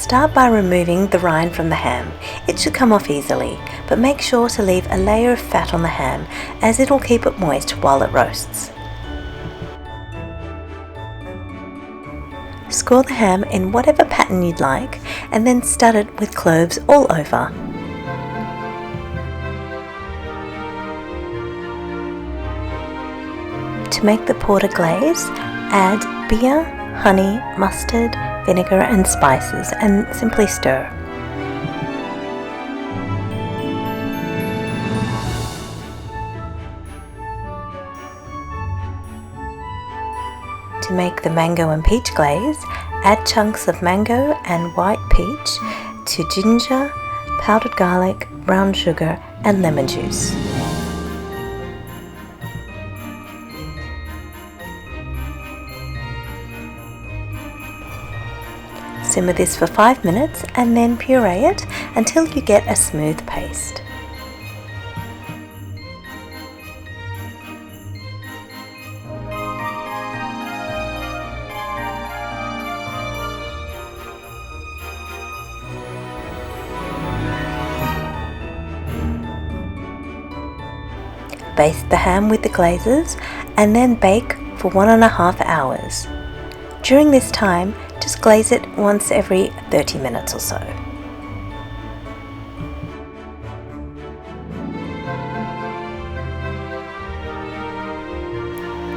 Start by removing the rind from the ham. It should come off easily, but make sure to leave a layer of fat on the ham as it'll keep it moist while it roasts. Score the ham in whatever pattern you'd like and then stud it with cloves all over. To make the porter glaze, add beer, honey, mustard, vinegar and spices and simply stir. To make the mango and peach glaze, add chunks of mango and white peach to ginger, powdered garlic, brown sugar and lemon juice. Simmer this for 5 minutes and then puree it until you get a smooth paste. Baste the ham with the glazes and then bake for 1.5 hours. During this time, just glaze it once every 30 minutes or so.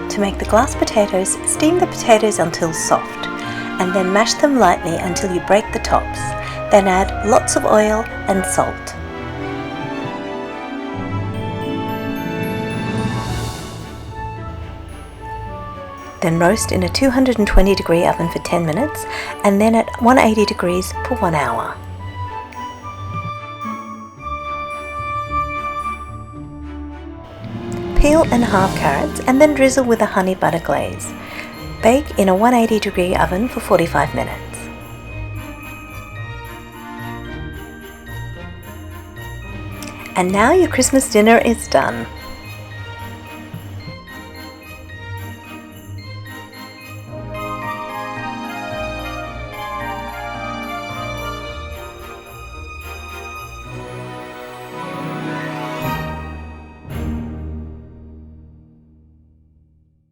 To make the glass potatoes, steam the potatoes until soft and then mash them lightly until you break the tops. Then add lots of oil and salt. Then roast in a 220-degree oven for 10 minutes and then at 180 degrees for 1 hour. Peel and halve carrots and then drizzle with a honey butter glaze. Bake in a 180-degree oven for 45 minutes. And now your Christmas dinner is done.